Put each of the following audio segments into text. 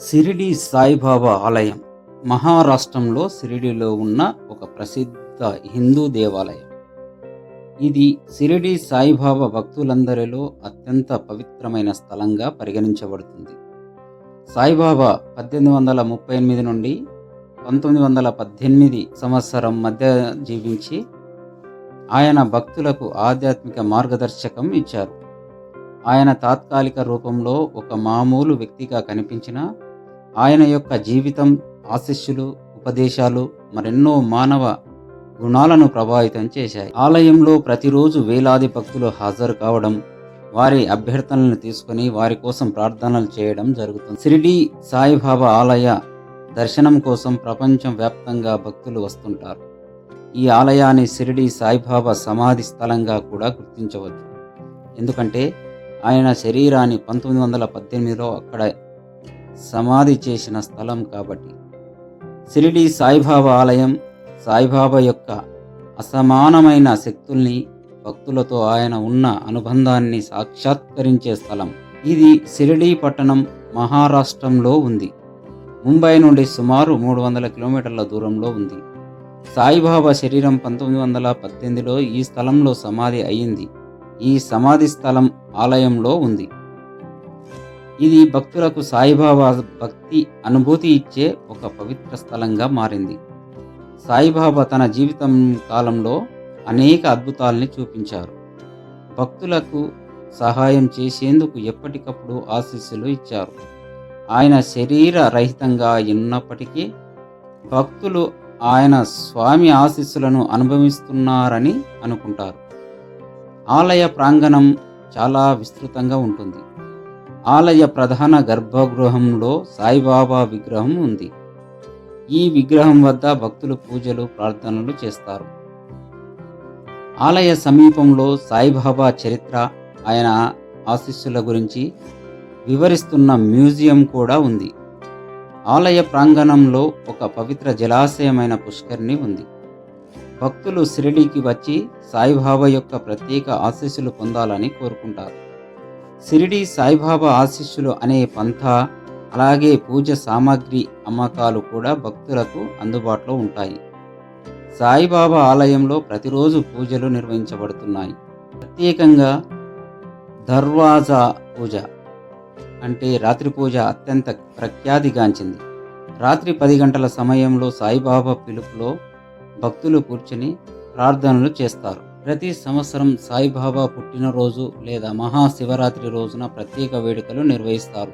షిరిడి సాయిబాబా ఆలయం మహారాష్ట్రంలో షిరిడిలో ఉన్న ఒక ప్రసిద్ధ హిందూ దేవాలయం. ఇది షిరిడి సాయిబాబా భక్తులందరిలో అత్యంత పవిత్రమైన స్థలంగా పరిగణించబడుతుంది. సాయిబాబా 1838 నుండి 1918 సంవత్సరం మధ్య జీవించి ఆయన భక్తులకు ఆధ్యాత్మిక మార్గదర్శకం ఇచ్చారు. ఆయన తాత్కాలిక రూపంలో ఒక మామూలు వ్యక్తిగా కనిపించినా ఆయన యొక్క జీవితం, ఆశీస్సులు, ఉపదేశాలు మరెన్నో మానవ గుణాలను ప్రభావితం చేశాయి. ఆలయంలో ప్రతిరోజు వేలాది భక్తులు హాజరు కావడం, వారి అభ్యర్థనలను తీసుకుని వారి కోసం ప్రార్థనలు చేయడం జరుగుతుంది. షిరిడి సాయిబాబా ఆలయ దర్శనం కోసం ప్రపంచం వ్యాప్తంగా భక్తులు వస్తుంటారు. ఈ ఆలయాన్ని షిరిడి సాయిబాబా సమాధి స్థలంగా కూడా గుర్తించవచ్చు. ఎందుకంటే ఆయన శరీరాన్ని 1918లో అక్కడ సమాధి చేసిన స్థలం కాబట్టి. షిరిడి సాయిబాబా ఆలయం సాయిబాబా యొక్క అసమానమైన శక్తుల్ని, భక్తులతో ఆయన ఉన్న అనుబంధాన్ని సాక్షాత్కరించే స్థలం. ఇది షిరిడి పట్టణం మహారాష్ట్రంలో ఉంది. ముంబై నుండి సుమారు 300 కిలోమీటర్ల దూరంలో ఉంది. సాయిబాబా శరీరం 1918లో ఈ స్థలంలో సమాధి అయింది. ఈ సమాధి స్థలం ఆలయంలో ఉంది. ఇది భక్తులకు సాయిబాబా భక్తి అనుభూతి ఇచ్చే ఒక పవిత్ర స్థలంగా మారింది. సాయిబాబా తన జీవితం కాలంలో అనేక అద్భుతాల్ని చూపించారు. భక్తులకు సహాయం చేసేందుకు ఎప్పటికప్పుడు ఆశీస్సులు ఇచ్చారు. ఆయన శరీర రహితంగా ఉన్నప్పటికీ భక్తులు ఆయన స్వామి ఆశీస్సులను అనుభవిస్తున్నారని అనుకుంటారు. ఆలయ ప్రాంగణం చాలా విస్తృతంగా ఉంటుంది. ఆలయ ప్రధాన గర్భగృహంలో సాయిబాబా విగ్రహం ఉంది. ఈ విగ్రహం వద్ద భక్తులు పూజలు, ప్రార్థనలు చేస్తారు. ఆలయ సమీపంలో సాయిబాబా చరిత్ర, ఆయన ఆశీస్సుల గురించి వివరిస్తున్న మ్యూజియం కూడా ఉంది. ఆలయ ప్రాంగణంలో ఒక పవిత్ర జలాశయమైన పుష్కరిణి ఉంది. భక్తులు షిరిడీకి వచ్చి సాయిబాబా యొక్క ప్రత్యేక ఆశీస్సులు పొందాలని కోరుకుంటారు. షిరిడి సాయిబాబా ఆశీస్సులు అనే పంథా, అలాగే పూజ సామాగ్రి అమ్మకాలు కూడా భక్తులకు అందుబాటులో ఉంటాయి. సాయిబాబా ఆలయంలో ప్రతిరోజు పూజలు నిర్వహించబడుతున్నాయి. ప్రత్యేకంగా దర్వాజా పూజ అంటే రాత్రి పూజ అత్యంత ప్రఖ్యాతిగాంచింది. రాత్రి 10 గంటల సమయంలో సాయిబాబా పిలుపులో భక్తులు కూర్చుని ప్రార్థనలు చేస్తారు. ప్రతి సంవత్సరం సాయిబాబా పుట్టినరోజు లేదా మహాశివరాత్రి రోజున ప్రత్యేక వేడుకలు నిర్వహిస్తారు.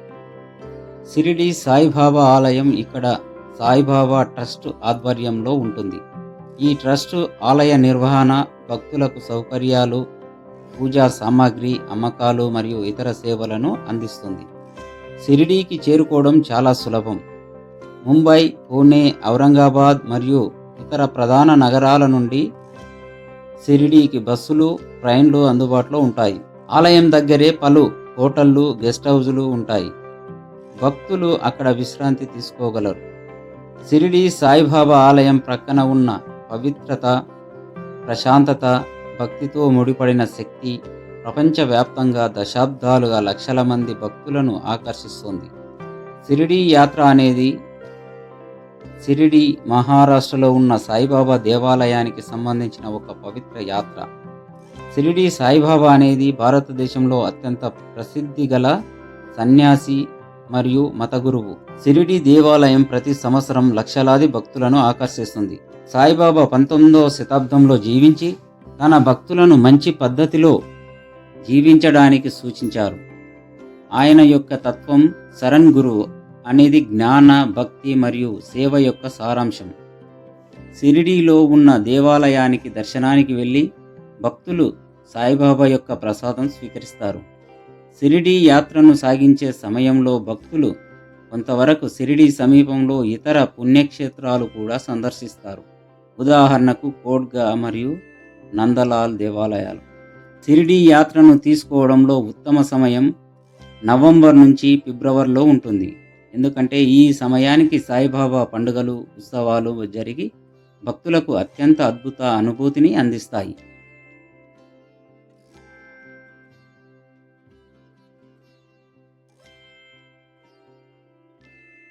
షిరిడి సాయిబాబా ఆలయం ఇక్కడ సాయిబాబా ట్రస్ట్ ఆధ్వర్యంలో ఉంటుంది. ఈ ట్రస్ట్ ఆలయ నిర్వహణ, భక్తులకు సౌకర్యాలు, పూజా సామాగ్రి అమ్మకాలు మరియు ఇతర సేవలను అందిస్తుంది. షిరిడీకి చేరుకోవడం చాలా సులభం. ముంబై, పూణే, ఔరంగాబాద్ మరియు ఇతర ప్రధాన నగరాల నుండి షిరిడీకి బస్సులు, ట్రైన్లు అందుబాటులో ఉంటాయి. ఆలయం దగ్గరే పలు హోటళ్లు, గెస్ట్ హౌజులు ఉంటాయి. భక్తులు అక్కడ విశ్రాంతి తీసుకోగలరు. షిరిడి సాయిబాబా ఆలయం ప్రక్కన ఉన్న పవిత్రత, ప్రశాంతత, భక్తితో ముడిపడిన శక్తి ప్రపంచవ్యాప్తంగా దశాబ్దాలుగా లక్షల మంది భక్తులను ఆకర్షిస్తుంది. షిరిడి యాత్ర అనేది షిరిడి మహారాష్ట్రలో ఉన్న సాయిబాబా దేవాలయానికి సంబంధించిన ఒక పవిత్ర యాత్ర. షిరిడి సాయిబాబా అనేది భారతదేశంలో అత్యంత ప్రసిద్ధి గల సన్యాసి మరియు మత గురువు. షిరిడి దేవాలయం ప్రతి సంవత్సరం లక్షలాది భక్తులను ఆకర్షిస్తుంది. సాయిబాబా 19వ శతాబ్దంలో జీవించి తన భక్తులను మంచి పద్ధతిలో జీవించడానికి సూచించారు. ఆయన యొక్క తత్వం శరణ్ గురు అనేది జ్ఞాన, భక్తి మరియు సేవ యొక్క సారాంశం. షిరిడీలో ఉన్న దేవాలయానికి దర్శనానికి వెళ్ళి భక్తులు సాయిబాబా యొక్క ప్రసాదం స్వీకరిస్తారు. షిరిడీ యాత్రను సాగించే సమయంలో భక్తులు కొంతవరకు షిరిడీ సమీపంలో ఇతర పుణ్యక్షేత్రాలు కూడా సందర్శిస్తారు. ఉదాహరణకు కోడ్గా మరియు నందలాల్ దేవాలయాలు. షిరిడీ యాత్రను తీసుకోవడంలో ఉత్తమ సమయం నవంబర్ నుంచి ఫిబ్రవరిలో ఉంటుంది. ఎందుకంటే ఈ సమయానికి సాయిబాబా పండుగలు, ఉత్సవాలు జరిగి భక్తులకు అత్యంత అద్భుత అనుభూతిని అందిస్తాయి.